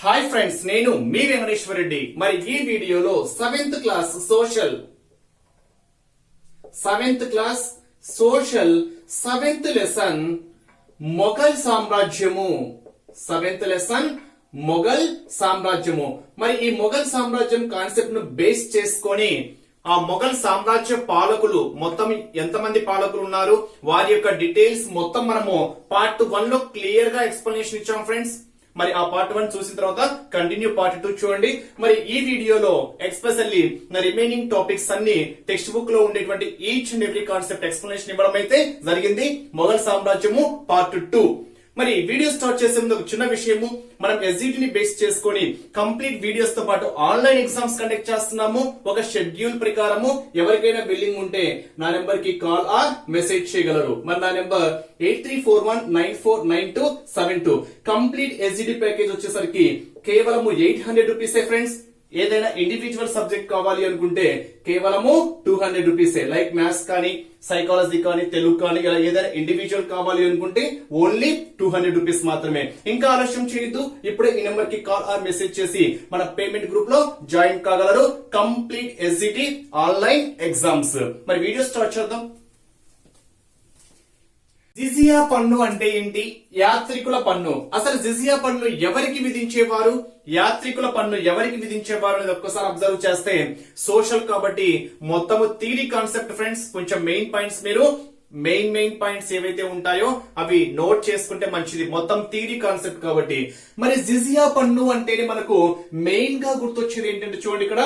Hi friends, నేను మీ వెంకటేశ్వర రెడ్డి. మరి ఈ వీడియోలో seventh class social seventh lesson Mughal సామ్రాజ్యము. మరి ఈ మొఘల్ సామ్రాజ్యం కాన్సెప్ట్ ను బేస్ చేసుకొని ఆ మొఘల్ సామ్రాజ్య పాలకులు మొత్తం ఎంతమంది పాలకులు ఉన్నారు, వారి యొక్క డీటెయిల్స్ మొత్తం మనము పార్ట్ 1 లో క్లియర్ గా ఎక్స్ప్లెనేషన్ ఇచ్చాం ఫ్రెండ్స్. మరి ఆ పార్ట్ 1 చూసిన తర్వాత కంటిన్యూ పార్ట్ 2 చూడండి. మరి ఈ వీడియోలో ఎక్స్పెషల్లీ రిమైనింగ్ టాపిక్స్ అన్ని టెక్స్ట్ బుక్ లో ఉండేటువంటి each and every concept explanation ఇవ్వడం అయితే జరిగింది. మొఘల్ సామ్రాజ్యము పార్ట్ 2. మరి వీడియో స్టార్ట్ చేసే ముందు ఒక చిన్న విషయము, మనం SGT ని బేస్ చేసుకొని కంప్లీట్ వీడియోస్ తో పాటు ఆన్లైన్ ఎగ్జామ్స్ కండక్ట్ చేస్తున్నాము. ఒక షెడ్యూల్ ప్రకారము ఎవరికైనా బిల్లింగ్ ఉంటే నా నెంబర్ కి కాల్ ఆర్ మెసేజ్ చేయగలరు. మరి నా నెంబర్ 8341949272. కంప్లీట్ SGT ప్యాకేజ్ వచ్చేసరికి కేవలము 800 రూపీసే ఫ్రెండ్స్. ఏదైనా ఇండివిజువల్ సబ్జెక్ట్ కావాలి అనుకుంటే కేవలము 200 రూపీసే. లైక్ మ్యాథ్స్ కానీ, సైకాలజీ కానీ, తెలుగు కానీ, ఇలా ఏదైనా ఇండివిజువల్ కావాలి అనుకుంటే ఓన్లీ 200 రూపీస్ మాత్రమే. ఇంకా ఆలస్యం చేయొద్దు, ఇప్పుడే ఈ నెంబర్ కి కాల్ ఆర్ మెసేజ్ చేసి మన పేమెంట్ గ్రూప్ లో జాయిన్ కాగలరు. Complete SGT online exams. మరి వీడియో స్టార్ట్ చేద్దాం. జిజియా పన్ను అంటే ఏంటి? యాత్రికుల పన్ను. అసలు జిజియా పన్ను ఎవరికి విధించేవారు, యాత్రికుల పన్ను ఎవరికి విధించేవారు అనేది ఒక్కసారి అబ్జర్వ్ చేస్తే, సోషల్ కాబట్టి మొత్తము థియరీ కాన్సెప్ట్ ఫ్రెండ్స్. కొంచెం మెయిన్ పాయింట్స్ మీరు మెయిన్ పాయింట్స్ ఏవైతే ఉంటాయో అవి నోట్ చేసుకుంటే మంచిది. మొత్తం థియరీ కాన్సెప్ట్ కాబట్టి. మరి జిజియా పన్ను అంటేనే మనకు మెయిన్ గా గుర్తొచ్చేది ఏంటంటే, చూడండి ఇక్కడ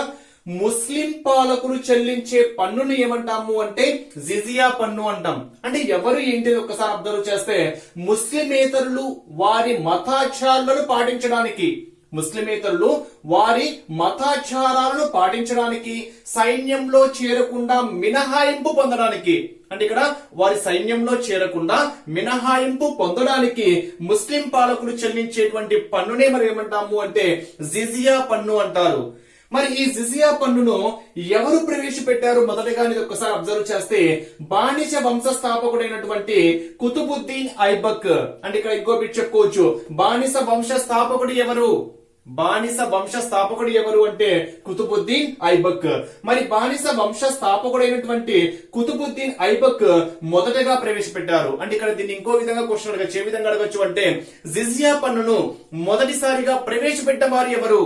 ముస్లిం పాలకులు చెల్లించే పన్నును ఏమంటాము అంటే జిజియా పన్ను అంటాం. అంటే ఎవరు ఏంటి ఒక్కసారి అబ్జర్వ్ చేస్తే, ముస్లిమేతరులు వారి మతాచారాలను పాటించడానికి సైన్యంలో చేరకుండా మినహాయింపు పొందడానికి, అంటే ఇక్కడ వారి సైన్యంలో చేరకుండా మినహాయింపు పొందడానికి ముస్లిం పాలకులు చెల్లించేటువంటి పన్నునే మనం ఏమంటాము అంటే జిజియా పన్ను అంటారు. మరి ఈ జిజియా పన్నును ఎవరు ప్రవేశపెట్టారు మొదటగా అనేది ఒక్కసారి అబ్జర్వ్ చేస్తే, బానిస వంశ స్థాపకుడైనటువంటి కుతుబుద్దీన్ ఐబక్. అంటే ఇక్కడ ఇంకో బిట్ చెప్పుకోవచ్చు, బానిస వంశ స్థాపకుడు ఎవరు అంటే కుతుబుద్దీన్ ఐబక్. మరి బానిస వంశ స్థాపకుడైనటువంటి కుతుబుద్దీన్ ఐబక్ మొదటగా ప్రవేశపెట్టారు. అంటే ఇక్కడ దీన్ని ఇంకో విధంగా క్వశ్చన్ అడగచ్చు. ఏ విధంగా అడగచ్చు అంటే, జిజియా పన్నును మొదటిసారిగా ప్రవేశపెట్టిన వారు ఎవరు?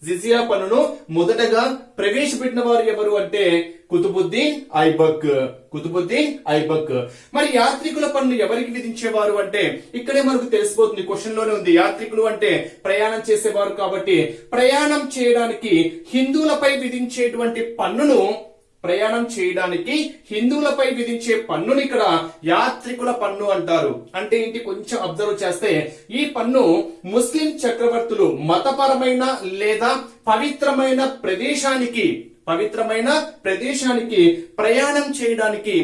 జిజియా పన్నును మొదటగా ప్రవేశపెట్టిన వారు ఎవరు అంటే కుతుబుద్దీన్ ఐబక్. మరి యాత్రికుల పన్ను ఎవరికి విధించేవారు అంటే, ఇక్కడే మనకు తెలిసిపోతుంది, క్వశ్చన్ లోనే ఉంది. యాత్రికులు అంటే ప్రయాణం చేసేవారు కాబట్టి ప్రయాణం చేయడానికి హిందువులపై విధించే పన్నుని ఇక్కడ యాత్రికుల పన్ను అంటారు. అంటే ఏంటి కొంచెం అబ్జర్వ్ చేస్తే, ఈ పన్ను ముస్లిం చక్రవర్తులు మతపరమైన లేదా పవిత్రమైన ప్రదేశానికి ప్రయాణం చేయడానికి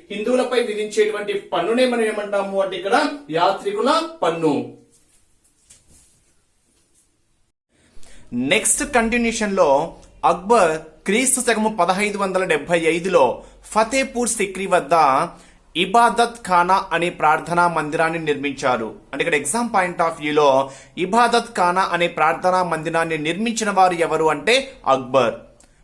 హిందువులపై విధించేటువంటి పన్నునే మనం ఏమంటాము అంటే ఇక్కడ యాత్రికుల పన్ను. నెక్స్ట్ కంటిన్యూషన్ లో అక్బర్ క్రీస్తు శకము 1575లో ఫతేపూర్ సిక్రీ వద్ద ఇబాదత్ ఖానా అనే ప్రార్థనా మందిరాన్ని నిర్మించారు. అంటే ఇక్కడ ఎగ్జామ్ పాయింట్ ఆఫ్ వ్యూలో ఇబాదత్ ఖానా అనే ప్రార్థనా మందిరాన్ని నిర్మించిన వారు ఎవరు అంటే అక్బర్.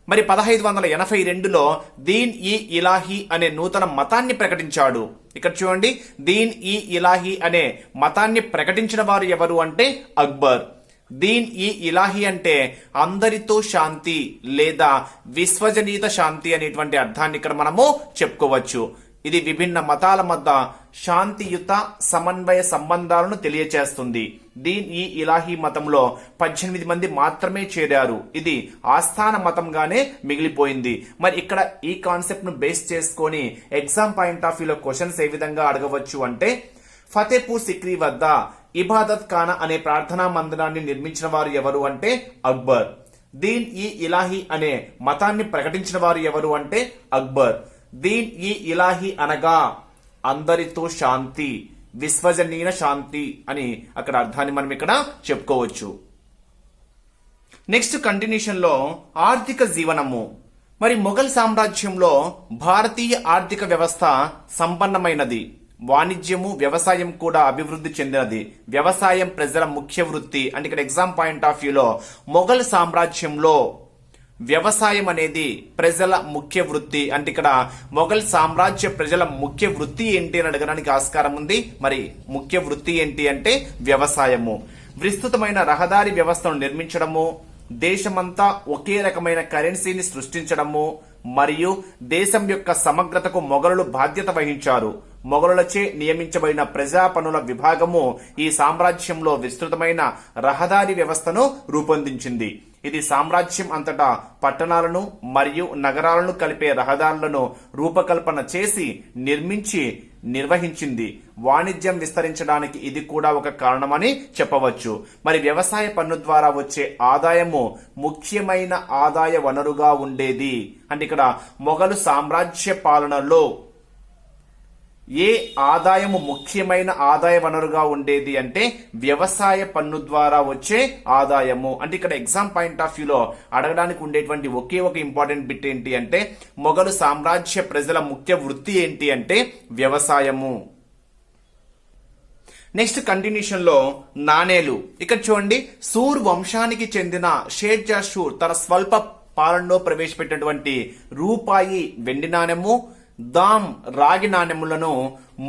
మరి 1582లో దీన్ ఈ ఇలాహీ అనే నూతన మతాన్ని ప్రకటించాడు. ఇక్కడ చూడండి, దీన్ ఈ ఇలాహీ అనే మతాన్ని ప్రకటించిన వారు ఎవరు అంటే అక్బర్. దీన్ ఈ ఇలాహీ అంటే అందరితో శాంతి లేదా విశ్వజనీత శాంతి అనేటువంటి అర్థాన్ని ఇక్కడ మనము చెప్పుకోవచ్చు. ఇది విభిన్న మతాల మధ్య శాంతియుత సమన్వయ సంబంధాలను తెలియచేస్తుంది. దీన్ ఈ ఇలాహీ మతంలో 18 మంది మాత్రమే చేరారు. ఇది ఆస్థాన మతంగానే మిగిలిపోయింది. మరి ఇక్కడ ఈ కాన్సెప్ట్ ను బేస్ చేసుకొని ఎగ్జామ్ పాయింట్ ఆఫ్ వ్యూలో క్వశ్చన్స్ ఏ విధంగా అడగవచ్చు అంటే, ఫతేపూర్ సిక్రీ వద్ద ఇబాదత్ ఖానా అనే ప్రార్థనా మందిరాన్ని నిర్మించిన వారు ఎవరు అంటే అక్బర్. దీన్ ఈ ఇలాహీ అనే మతాన్ని ప్రకటించిన వారు ఎవరు అంటే అక్బర్. దీన్ ఈ ఇలాహీ అనగా అందరితో శాంతి, విశ్వజనీయ శాంతి అని అక్కడ అర్థాన్ని మనం ఇక్కడ చెప్పుకోవచ్చు. నెక్స్ట్ కంటిన్యూషన్ లో ఆర్థిక జీవనము. మరి మొఘల్ సామ్రాజ్యంలో భారతీయ ఆర్థిక వ్యవస్థ సంపన్నమైనది. వాణిజ్యము వ్యవసాయం కూడా అభివృద్ధి చెందినది. వ్యవసాయం ప్రజల ముఖ్య వృత్తి. అంటే ఇక్కడ ఎగ్జామ్ పాయింట్ ఆఫ్ వ్యూలో మొఘల్ సామ్రాజ్యంలో వ్యవసాయం అనేది ప్రజల ముఖ్య వృత్తి. అంటే ఇక్కడ మొఘల్ సామ్రాజ్య ప్రజల ముఖ్య వృత్తి ఏంటి అని అడగడానికి ఆస్కారం ఉంది. మరి ముఖ్య వృత్తి ఏంటి అంటే వ్యవసాయము. విస్తృతమైన రహదారి వ్యవస్థను నిర్మించడము, దేశమంతా ఒకే రకమైన కరెన్సీని సృష్టించడము మరియు దేశం యొక్క సమగ్రతకు మొఘలులు బాధ్యత వహించారు. మొఘలులచే నియమించబడిన ప్రజా పనుల విభాగము ఈ సామ్రాజ్యంలో విస్తృతమైన రహదారి వ్యవస్థను రూపొందించింది. ఇది సామ్రాజ్యం అంతటా పట్టణాలను మరియు నగరాలను కలిపే రహదారులను రూపకల్పన చేసి నిర్మించి నిర్వహించింది. వాణిజ్యం విస్తరించడానికి ఇది కూడా ఒక కారణమని చెప్పవచ్చు. మరి వ్యవసాయ పన్ను ద్వారా వచ్చే ఆదాయము ముఖ్యమైన ఆదాయ వనరుగా ఉండేది. అంటే ఇక్కడ మొఘలు సామ్రాజ్య పాలనలో ఏ ఆదాయము ముఖ్యమైన ఆదాయ వనరుగా ఉండేది అంటే వ్యవసాయ పన్ను ద్వారా వచ్చే ఆదాయము. అంటే ఇక్కడ ఎగ్జామ్ పాయింట్ ఆఫ్ వ్యూలో అడగడానికి ఉండేటువంటి ఒకే ఒక ఇంపార్టెంట్ బిట్ ఏంటి అంటే మొఘలు సామ్రాజ్య ప్రజల ముఖ్య వృత్తి ఏంటి అంటే వ్యవసాయము. నెక్స్ట్ కంటిన్యూషన్ లో నాణేలు. ఇక్కడ చూడండి, సూర్ వంశానికి చెందిన షేర్జా షూర్ తన స్వల్ప పాలనలో ప్రవేశపెట్టినటువంటి రూపాయి వెండి నాణెము, దామ్ రాగి నాణెములను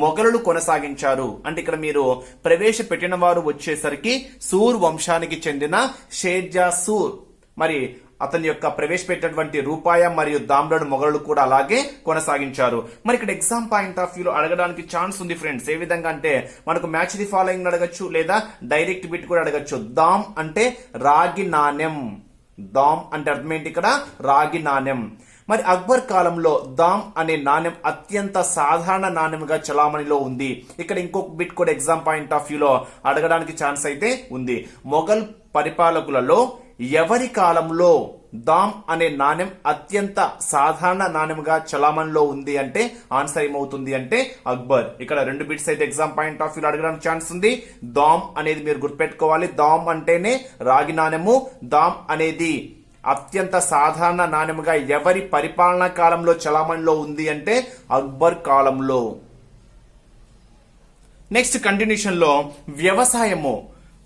మొఘలులు కొనసాగించారు. అంటే ఇక్కడ మీరు ప్రవేశపెట్టిన వారు వచ్చేసరికి సూర్ వంశానికి చెందిన షేర్జా సూర్. మరి అతని యొక్క ప్రవేశపెట్టినటువంటి రూపాయ మరియు దామ్లను మొఘలులు కూడా అలాగే కొనసాగించారు. మరి ఇక్కడ ఎగ్జామ్ పాయింట్ ఆఫ్ వ్యూలో అడగడానికి ఛాన్స్ ఉంది ఫ్రెండ్స్. ఏ విధంగా అంటే మనకు మ్యాచ్ ది ఫాలోయింగ్ అడగచ్చు లేదా డైరెక్ట్ బిట్ కూడా అడగచ్చు. దామ్ అంటే రాగి నాణెం. దామ్ అంటే అర్థం ఏంటి ఇక్కడ? రాగి నాణెం. మరి అక్బర్ కాలంలో దామ్ అనే నాణ్యం అత్యంత సాధారణ నాణ్యంగా చలామణిలో ఉంది. ఇక్కడ ఇంకొక బిట్ కూడా ఎగ్జామ్ పాయింట్ ఆఫ్ వ్యూలో అడగడానికి ఛాన్స్ అయితే ఉంది. మొఘల్ పరిపాలకులలో ఎవరి కాలంలో దామ్ అనే నాణ్యం అత్యంత సాధారణ నాణ్యంగా చలామణిలో ఉంది అంటే ఆన్సర్ ఏమవుతుంది అంటే అక్బర్. ఇక్కడ రెండు బిట్స్ అయితే ఎగ్జామ్ పాయింట్ ఆఫ్ వ్యూలో అడగడానికి ఛాన్స్ ఉంది. దామ్ అనేది మీరు గుర్తుపెట్టుకోవాలి. దామ్ అంటేనే రాగి నాణ్యము. దామ్ అనేది అత్యంత సాధారణ నాణ్యముగా ఎవరి పరిపాలనా కాలంలో చలామణిలో ఉంది అంటే అక్బర్ కాలంలో. నెక్స్ట్ కంటిన్యూషన్ లో వ్యవసాయము.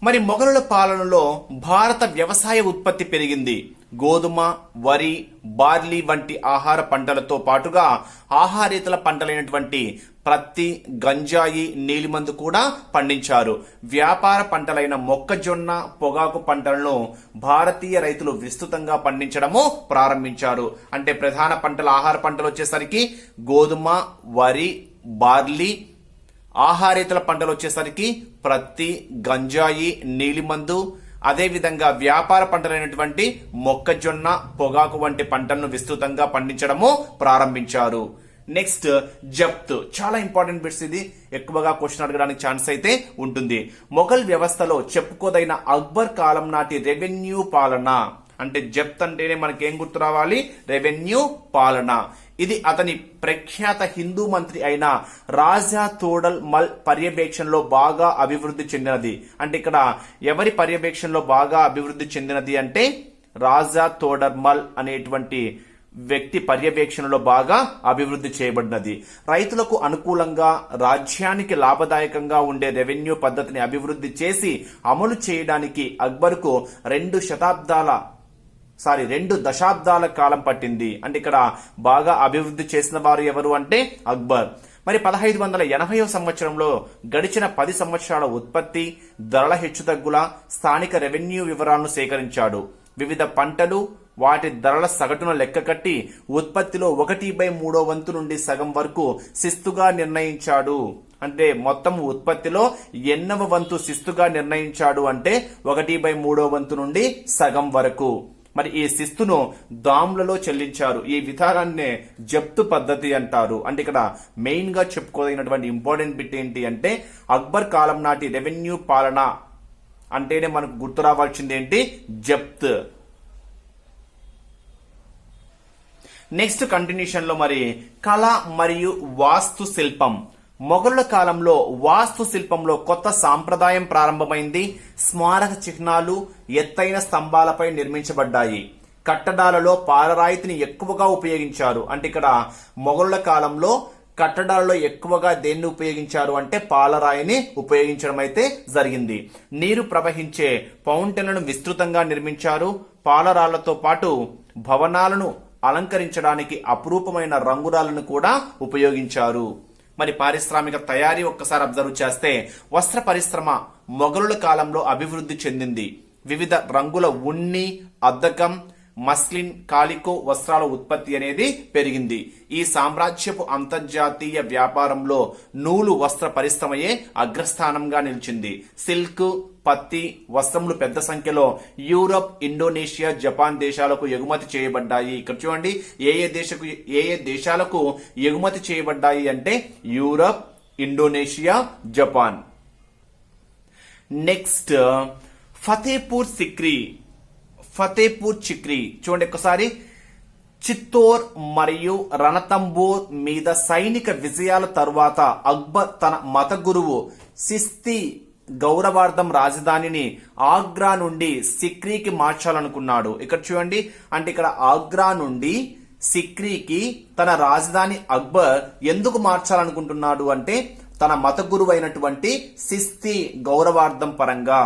మరి మొఘలుల పాలనలో భారత వ్యవసాయ ఉత్పత్తి పెరిగింది. గోధుమ, వరి, బార్లీ వంటి ఆహార పంటలతో పాటుగా ఆహారేతర పంటలైనటువంటి ప్రత్తి, గంజాయి, నీలిమందు కూడా పండించారు. వ్యాపార పంటలైన మొక్కజొన్న, పొగాకు పంటలను భారతీయ రైతులు విస్తృతంగా పండించడము ప్రారంభించారు. అంటే ప్రధాన పంటలు, ఆహార పంటలు వచ్చేసరికి గోధుమ, వరి, బార్లీ. ఆహారేతర పంటలు వచ్చేసరికి ప్రత్తి, గంజాయి, నీలిమందు. అదేవిధంగా వ్యాపార పంటలైనటువంటి మొక్కజొన్న, పొగాకు వంటి పంటలను విస్తృతంగా పండించడము ప్రారంభించారు. నెక్స్ట్ జప్త్. చాలా ఇంపార్టెంట్ బిట్స్. ఇది ఎక్కువగా క్వశ్చన్ అడగడానికి ఛాన్స్ అయితే ఉంటుంది. మొఘల్ వ్యవస్థలో చెప్పుకోదైన అక్బర్ కాలం నాటి రెవెన్యూ పాలన. అంటే జప్త్ అంటేనే మనకి ఏం గుర్తు రావాలి? రెవెన్యూ పాలన. ఇది అతని ప్రఖ్యాత హిందూ మంత్రి అయిన రాజా తోడల్ మల్ పర్యవేక్షణలో బాగా అభివృద్ధి చెందినది. అంటే ఇక్కడ ఎవరి పర్యవేక్షణలో బాగా అభివృద్ధి చెందినది అంటే రాజా తోడర్ మల్ అనేటువంటి వ్యక్తి పర్యవేక్షణలో బాగా అభివృద్ధి చేయబడినది. రైతులకు అనుకూలంగా, రాజ్యానికి లాభదాయకంగా ఉండే రెవెన్యూ పద్ధతిని అభివృద్ధి చేసి అమలు చేయడానికి అక్బర్కు 2 దశాబ్దాల కాలం పట్టింది. అంటే ఇక్కడ బాగా అభివృద్ధి చేసిన వారు ఎవరు అంటే అక్బర్. మరి 1580వ సంవత్సరంలో గడిచిన 10 సంవత్సరాల ఉత్పత్తి, ధరల హెచ్చుతగ్గుల, స్థానిక రెవెన్యూ వివరాలను సేకరించాడు. వివిధ పంటలు, వాటి ధరల సగటును లెక్క కట్టి ఉత్పత్తిలో 1/3 వంతు నుండి సగం వరకు శిస్తుగా నిర్ణయించాడు. అంటే మొత్తం ఉత్పత్తిలో ఎన్నవ వంతు శిస్తుగా నిర్ణయించాడు అంటే 1/3 వంతు నుండి సగం వరకు. మరి ఈ శిస్తును దామ్లలో చెల్లించారు. ఈ విధానాన్నే జప్తు పద్ధతి అంటారు. అంటే ఇక్కడ మెయిన్ గా చెప్పుకోదగినటువంటి ఇంపార్టెంట్ బిట్ ఏంటి అంటే అక్బర్ కాలం నాటి రెవెన్యూ పాలన అంటేనే మనకు గుర్తు రావాల్సింది ఏంటి? జప్త్. నెక్స్ట్ కంటిన్యూషన్ లో మరి కళ మరియు వాస్తు శిల్పం. మొఘలుల కాలంలో వాస్తు శిల్పంలో కొత్త సాంప్రదాయం ప్రారంభమైంది. స్మారక చిహ్నాలు ఎత్తైన స్తంభాలపై నిర్మించబడ్డాయి. కట్టడాలలో పాలరాయితీని ఎక్కువగా ఉపయోగించారు. అంటే ఇక్కడ మొఘలుల కాలంలో కట్టడాల్లో ఎక్కువగా దేన్ని ఉపయోగించారు అంటే పాలరాయిని ఉపయోగించడం అయితే జరిగింది. నీరు ప్రవహించే ఫౌంటైన్లను విస్తృతంగా నిర్మించారు. పాలరాళ్లతో పాటు భవనాలను అలంకరించడానికి అపురూపమైన రంగురాలను కూడా ఉపయోగించారు. మరి పారిశ్రామిక తయారీ ఒక్కసారి అబ్జర్వ్ చేస్తే వస్త్ర పరిశ్రమ మొఘలుల కాలంలో అభివృద్ధి చెందింది. వివిధ రంగుల ఉన్ని, అద్దకం, మస్లిన్, కాలికో వస్త్రాల ఉత్పత్తి అనేది పెరిగింది. ఈ సామ్రాజ్యపు అంతర్జాతీయ వ్యాపారంలో నూలు వస్త్ర పరిశ్రమయే అగ్రస్థానంగా నిలిచింది. సిల్క్, పత్తి వస్త్రములు పెద్ద సంఖ్యలో యూరప్, ఇండోనేషియా, జపాన్ దేశాలకు ఎగుమతి చేయబడ్డాయి. ఇక్కడ చూడండి ఏ ఏ దేశాలకు ఎగుమతి చేయబడ్డాయి అంటే Europe, Indonesia, Japan. Next Fatehpur Sikri చూడండి ఒకసారి. చిత్తోర్ మరియు రణతంబోర్ మీద సైనిక విజయాల తరువాత అక్బర్ తన మత గురువు సిస్తీ గౌరవార్థం రాజధానిని ఆగ్రా నుండి సిక్రీకి మార్చాలనుకున్నాడు. ఇక్కడ చూడండి, అంటే ఇక్కడ ఆగ్రా నుండి సిక్రీకి తన రాజధాని అక్బర్ ఎందుకు మార్చాలనుకుంటున్నాడు అంటే తన మత గురువు అయినటువంటి సిస్తీ గౌరవార్థం పరంగా.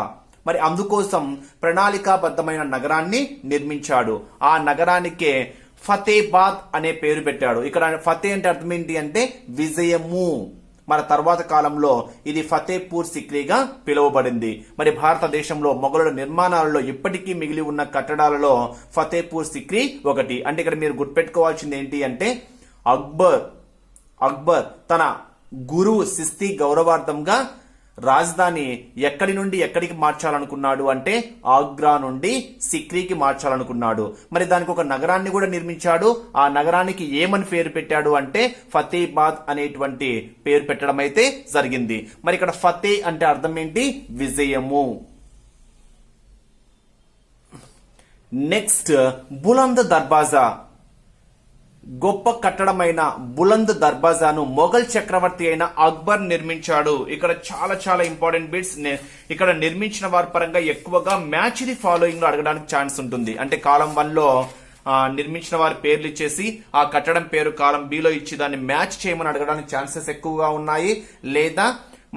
మరి అందుకోసం ప్రణాళికాబద్ధమైన నగరాన్ని నిర్మించాడు. ఆ నగరానికే ఫతేబాద్ అనే పేరు పెట్టాడు. ఇక్కడ ఫతే అంటే అర్థం ఏంటి అంటే విజయము. మన తర్వాత కాలంలో ఇది ఫతేపూర్ సిక్రీగా పిలువబడింది. మరి భారతదేశంలో మొఘలుల నిర్మాణాలలో ఇప్పటికీ మిగిలి ఉన్న కట్టడాలలో ఫతేపూర్ సిక్రీ ఒకటి. అంటే ఇక్కడ మీరు గుర్తుపెట్టుకోవాల్సింది ఏంటి అంటే అక్బర్ తన గురువు సిస్తీ గౌరవార్థంగా రాజధాని ఎక్కడి నుండి ఎక్కడికి మార్చాలనుకున్నాడు అంటే ఆగ్రా నుండి సిక్రీకి మార్చాలనుకున్నాడు. మరి దానికి ఒక నగరాన్ని కూడా నిర్మించాడు. ఆ నగరానికి ఏమని పేరు పెట్టాడు అంటే ఫతేబాద్ అనేటువంటి పేరు పెట్టడం అయితే జరిగింది. మరి ఇక్కడ ఫతే అంటే అర్థం ఏంటి? విజయము. నెక్స్ట్ బులంద్ దర్వాజా. గొప్ప కట్టడమైన బులంద్ దర్వాజాను మొఘల్ చక్రవర్తి అయిన అక్బర్ నిర్మించాడు. ఇక్కడ చాలా చాలా ఇంపార్టెంట్ బిట్స్. ఇక్కడ నిర్మించిన వారి పరంగా ఎక్కువగా మ్యాచ్ ది ఫాలోయింగ్ లో అడగడానికి ఛాన్స్ ఉంటుంది. అంటే కాలం 1 లో నిర్మించిన వారి పేర్లు ఇచ్చేసి ఆ కట్టడం పేరు కాలం B లో ఇచ్చి దాన్ని మ్యాచ్ చేయమని అడగడానికి ఛాన్సెస్ ఎక్కువగా ఉన్నాయి. లేదా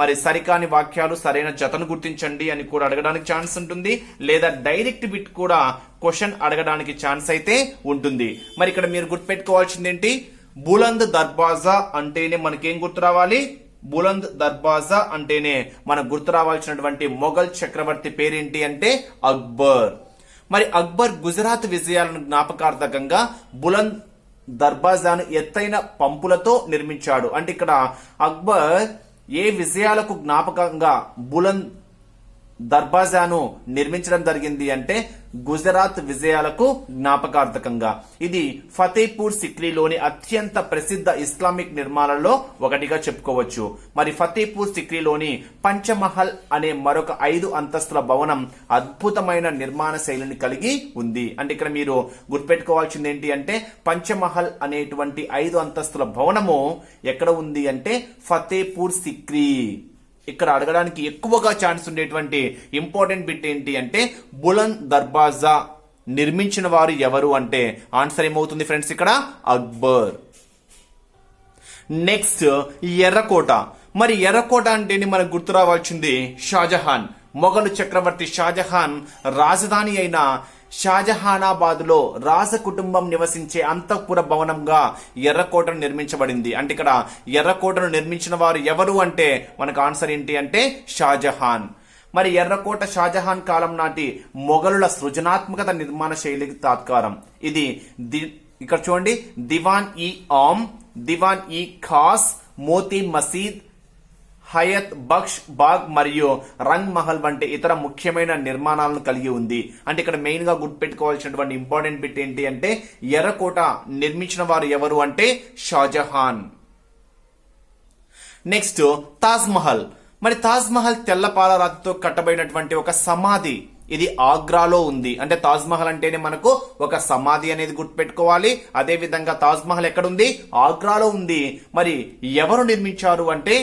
మరి సరికాని వాక్యాలు సరైన జతను గుర్తించండి అని కూడా అడగడానికి ఛాన్స్ ఉంటుంది. లేదా డైరెక్ట్ బిట్ కూడా క్వశ్చన్ అడగడానికి ఛాన్స్ అయితే ఉంటుంది. మరి ఇక్కడ మీరు గుర్తుపెట్టుకోవాల్సింది ఏంటి? బులంద్ దర్వాజా అంటేనే మనకేం గుర్తు రావాలి? బులంద్ దర్వాజా అంటేనే మనకు గుర్తు రావాల్సినటువంటి మొఘల్ చక్రవర్తి పేరేంటి అంటే అక్బర్. మరి అక్బర్ గుజరాత్ విజయాలను జ్ఞాపకార్థకంగా బులంద్ దర్వాజాను ఎత్తైన పంపులతో నిర్మించాడు. అంటే ఇక్కడ అక్బర్ ఏ విజయాలకు జ్ఞాపకంగా బులంద్ దర్వాజాను నిర్మించడం జరిగింది అంటే గుజరాత్ విజయాలకు జ్ఞాపకార్థకంగా. ఇది ఫతేపూర్ సిక్రీలోని అత్యంత ప్రసిద్ధ ఇస్లామిక్ నిర్మాణాలలో ఒకటిగా చెప్పుకోవచ్చు. మరి ఫతేపూర్ సిక్రీలోని పంచమహల్ అనే మరొక 5 అంతస్తుల భవనం అద్భుతమైన నిర్మాణ శైలిని కలిగి ఉంది. అంటే ఇక్కడ మీరు గుర్తుపెట్టుకోవాల్సింది ఏంటి అంటే పంచమహల్ అనేటువంటి 5 అంతస్తుల భవనము ఎక్కడ ఉంది అంటే ఫతేపూర్ సిక్రీ. ఇక్కడ అడగడానికి ఎక్కువగా ఛాన్స్ ఉండేటువంటి ఇంపార్టెంట్ బిట్ ఏంటి అంటే బులంద్ దర్వాజా నిర్మించిన వారు ఎవరు అంటే ఆన్సర్ ఏమవుతుంది ఫ్రెండ్స్? ఇక్కడ అక్బర్. నెక్స్ట్ ఎర్రకోట. మరి ఎర్రకోట అంటేనే మనకు గుర్తు రావాల్సింది షాజహాన్. మొఘలు చక్రవర్తి షాజహాన్ రాజధాని అయిన షాజహానాబాద్ లో రాజ కుటుంబం నివసించే అంతఃపుర భవనంగా ఎర్రకోటను నిర్మించబడింది. అంటే ఇక్కడ ఎర్రకోటను నిర్మించిన వారు ఎవరు అంటే మనకు ఆన్సర్ ఏంటి అంటే షాజహాన్. మరి ఎర్రకోట షాజహాన్ కాలం నాటి మొఘలుల సృజనాత్మకత నిర్మాణ శైలికి తాత్కారం. ఇది ఇక్కడ చూడండి, దివాన్ ఈ ఆమ్, దివాన్ ఈ ఖాస్, మోతీ మసీద్, హయత్ బక్ష్ బాగ్ మరియు రంగ్ మహల్ వంటి ఇతర ముఖ్యమైన నిర్మాణాలను కలిగి ఉంది. అంటే ఇక్కడ మెయిన్ గా గుర్తుపెట్టుకోవాల్సినటువంటి ఇంపార్టెంట్ బిట్ ఏంటి అంటే ఎర్రకోట నిర్మించిన వారు ఎవరు అంటే షాజహాన్. నెక్స్ట్ తాజ్ మహల్. మరి తాజ్ మహల్ తెల్ల పాలరాతితో కట్టబడినటువంటి ఒక సమాధి. ఇది ఆగ్రాలో ఉంది. అంటే తాజ్ మహల్ అంటేనే మనకు ఒక సమాధి అనేది గుర్తుపెట్టుకోవాలి. అదే విధంగా తాజ్ మహల్ ఎక్కడుంది? ఆగ్రాలో ఉంది. మరి ఎవరు నిర్మించారు అంటే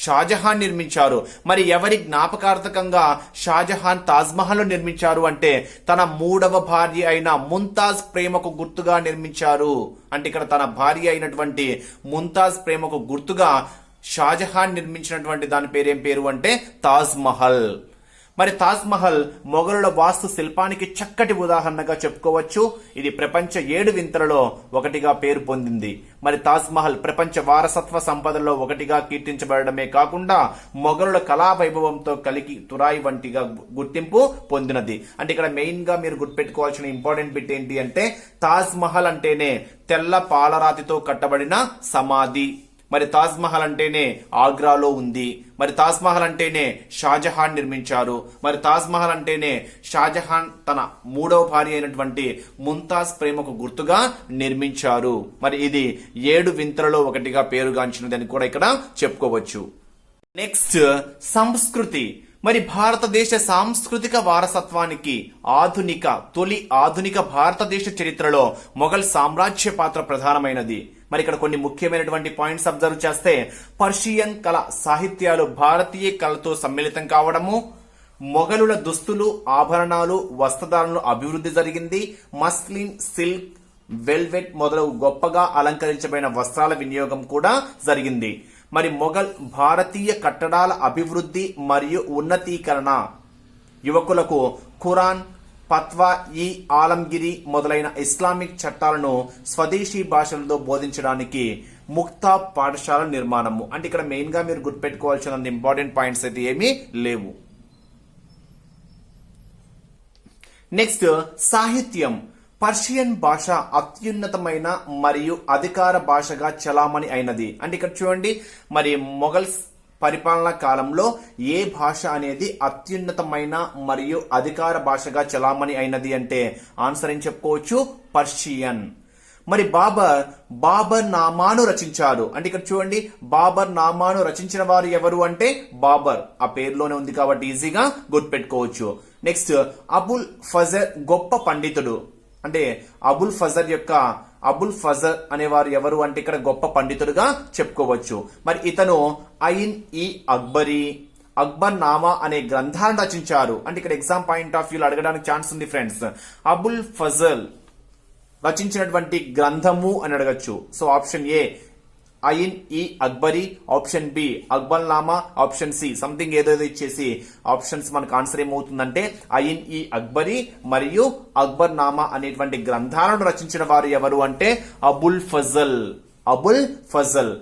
షాజహాన్ నిర్మించారు. మరి ఎవరి జ్ఞాపకార్థకంగా షాజహాన్ తాజ్మహల్ నిర్మించారు అంటే తన 3వ భార్య అయిన ముంతాజ్ ప్రేమకు గుర్తుగా నిర్మించారు. అంటే ఇక్కడ తన భార్య అయినటువంటి ముంతాజ్ ప్రేమకు గుర్తుగా షాజహాన్ నిర్మించినటువంటి దాని పేరేం పేరు అంటే తాజ్ మహల్. మరి తాజ్ మహల్ మొఘలుల వాస్తు శిల్పానికి చక్కటి ఉదాహరణగా చెప్పుకోవచ్చు. ఇది ప్రపంచ 7 వింతలలో ఒకటిగా పేరు పొందింది. మరి తాజ్ మహల్ ప్రపంచ వారసత్వ సంపదలో ఒకటిగా కీర్తించబడమే కాకుండా మొఘలుల కళా వైభవంతో కలిగి తురాయి వంటిగా గుర్తింపు పొందినది. అంటే ఇక్కడ మెయిన్ గా మీరు గుర్తుపెట్టుకోవాల్సిన ఇంపార్టెంట్ బిట్ ఏంటి అంటే తాజ్ మహల్ అంటేనే తెల్ల పాలరాతితో కట్టబడిన సమాధి. మరి తాజ్ మహల్ అంటేనే ఆగ్రాలో ఉంది. మరి తాజ్ మహల్ అంటేనే షాజహాన్ నిర్మించారు. మరి తాజ్ మహల్ అంటేనే షాజహాన్ తన 3వ భార్య అయినటువంటి ముంతాజ్ ప్రేమకు గుర్తుగా నిర్మించారు. మరి ఇది 7 వింతలలో ఒకటిగా పేరుగాంచినదని కూడా ఇక్కడ చెప్పుకోవచ్చు. నెక్స్ట్ సంస్కృతి. మరి భారతదేశ సాంస్కృతిక వారసత్వానికి తొలి ఆధునిక భారతదేశ చరిత్రలో మొఘల్ సామ్రాజ్య పాత్ర ప్రధానమైనది. మరి ఇక్కడ కొన్ని ముఖ్యమైనటువంటి పాయింట్స్ అబ్జర్వ్ చేస్తే పర్షియన్ కళ సాహిత్యాలు భారతీయ కళతో సమ్మిళితం కావడము, మొఘలుల దుస్తులు, ఆభరణాలు, వస్త్రధారణలు అభివృద్ధి జరిగింది. మస్లిన్, సిల్క్, వెల్వెట్ మొదలగు గొప్పగా అలంకరించబడిన వస్త్రాల వినియోగం కూడా జరిగింది. మరి మొఘల్ భారతీయ కట్టడాల అభివృద్ధి మరియు ఉన్నతీకరణ, యువకులకు ఖురాన్, ఫత్వా ఈ ఆలంగిరి మొదలైన ఇస్లామిక్ చట్టాలను స్వదేశీ భాషలతో బోధించడానికి ముక్తా పాఠశాల నిర్మాణము. అంటే ఇక్కడ మెయిన్ గా మీరు గుర్తుపెట్టుకోవాల్సిన ఇంపార్టెంట్ పాయింట్స్ అయితే ఏమీ లేవు. నెక్స్ట్ సాహిత్యం. పర్షియన్ భాష అత్యున్నతమైన మరియు అధికార భాషగా చలామణి అయినది. అంటే ఇక్కడ చూడండి, మరి మొఘల్స్ పరిపాలనా కాలంలో ఏ భాష అనేది అత్యున్నతమైన మరియు అధికార భాషగా చలామణి అయినది అంటే ఆన్సర్ ఏం చెప్పుకోవచ్చు, పర్షియన్. మరి బాబర్ నామాను రచించారు. అంటే ఇక్కడ చూడండి, బాబర్ నామాను రచించిన వారు ఎవరు అంటే బాబర్. ఆ పేరులోనే ఉంది కాబట్టి ఈజీగా గుర్తుపెట్టుకోవచ్చు. నెక్స్ట్ అబుల్ ఫజర్ గొప్ప పండితుడు. అంటే అబుల్ ఫజర్ అనేవారు ఎవరు అంటే ఇక్కడ గొప్ప పండితుడుగా చెప్పుకోవచ్చు. మరి ఇతను ఐన్ ఈ అక్బర్ నామా అనే గ్రంథాన్ని రచించారు. అంటే ఇక్కడ ఎగ్జామ్ పాయింట్ ఆఫ్ వ్యూలో అడగడానికి ఛాన్స్ ఉంది ఫ్రెండ్స్. అబుల్ ఫజల్ రచించినటువంటి గ్రంథము అని అడగచ్చు. So option A Ain e Akbari, option B Akbar Nama, option C something ఏదైతే ఇచ్చేసి ఆప్షన్స్ మనకు ఆన్సర్ ఏమవుతుందంటే ఐన్ ఈ అక్బరి మరియు అక్బర్ నామా అనేటువంటి గ్రంథాలను రచించిన వారు ఎవరు అంటే అబుల్ ఫజల్.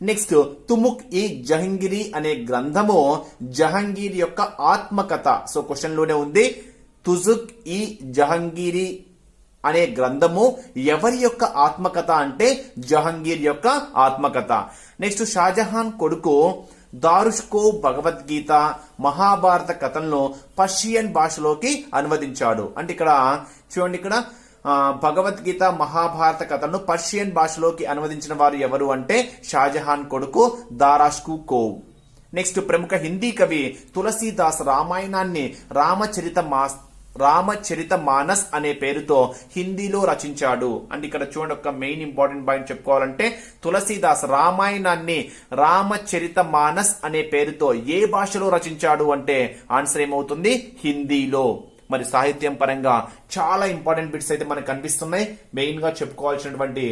నెక్స్ట్ తుముక్ ఈ జహంగీరి అనే గ్రంథము జహంగీర్ యొక్క ఆత్మకథ. సో క్వశ్చన్ లోనే ఉంది. తుజుక్ ఈ జహంగీరి అనే గ్రంథము ఎవరి యొక్క ఆత్మకథ అంటే జహంగీర్ యొక్క ఆత్మకథ. నెక్స్ట్ షాజహాన్ కొడుకు దారుష్కో భగవద్గీత, మహాభారత కథలను పర్షియన్ భాషలోకి అనువదించాడు. అంటే ఇక్కడ చూడండి, ఇక్కడ భగవద్గీత, మహాభారత కథలను పర్షియన్ భాషలోకి అనువదించిన వారు ఎవరు అంటే షాజహాన్ కొడుకు దారాష్కోవ్. నెక్స్ట్ ప్రముఖ హిందీ కవి తులసీదాస్ రామాయణాన్ని రామచరిత మానస్ అనే పేరుతో హిందీలో రచించాడు. అంటే ఇక్కడ చూడండి, ఒక మెయిన్ ఇంపార్టెంట్ పాయింట్ చెప్పుకోవాలంటే తులసీదాస్ రామాయణాన్ని రామచరిత మానస్ అనే పేరుతో ఏ భాషలో రచించాడు అంటే ఆన్సర్ ఏమవుతుంది, హిందీలో. మరి సాహిత్యం పరంగా చాలా ఇంపార్టెంట్ బిట్స్ అయితే మనకు కనిపిస్తున్నాయి. మెయిన్ గా చెప్పుకోవాల్సినటువంటి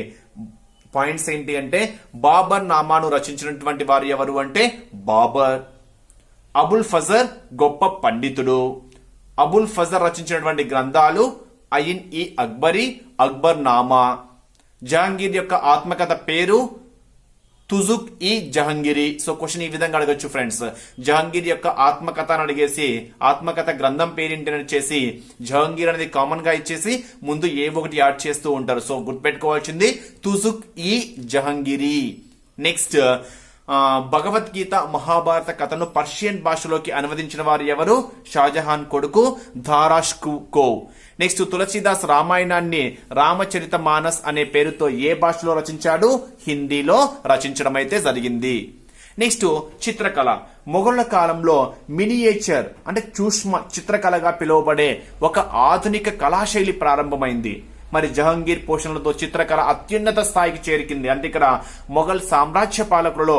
పాయింట్స్ ఏంటి అంటే బాబర్ నామాను రచించినటువంటి వారు ఎవరు అంటే బాబర్. అబుల్ ఫజర్ గొప్ప పండితుడు. అబుల్ ఫజర్ రచించినటువంటి గ్రంథాలు ఐన్ ఈ అక్బరి, అక్బర్ నామా. జహంగీర్ యొక్క ఆత్మకథ పేరు తుజుక్ ఈ జహంగీరి. సో క్వశ్చన్ ఈ విధంగా అడగచ్చు ఫ్రెండ్స్. జహంగీర్ యొక్క ఆత్మకథ అని అడిగేసి ఆత్మకథ గ్రంథం పేరేంటి ఇచ్చేసి జహంగీర్ అనేది కామన్ గా ఇచ్చేసి ముందు ఏ ఒకటి యాడ్ చేస్తూ ఉంటారు. సో గుర్తుపెట్టుకోవాల్సింది తుజుక్ ఈ జహంగీరి. నెక్స్ట్ భగవద్గీత, మహాభారత కథను పర్షియన్ భాషలోకి అనువదించిన వారు ఎవరు, షాజహాన్ కొడుకు దారాష్కోవ్. నెక్స్ట్ తులసీదాస్ రామాయణాన్ని రామచరిత మానస్ అనే పేరుతో ఏ భాషలో రచించాడు, హిందీలో రచించడం అయితే జరిగింది. నెక్స్ట్ చిత్రకళ. మొఘలుల కాలంలో మినియేచర్ అంటే సూక్ష్మ చిత్రకళగా పిలువబడే ఒక ఆధునిక కళాశైలి ప్రారంభమైంది. మరి జహంగీర్ పోషణలతో చిత్రకళ అత్యున్నత స్థాయికి చేరికింది. అంటే ఇక్కడ మొఘల్ సామ్రాజ్య పాలకులలో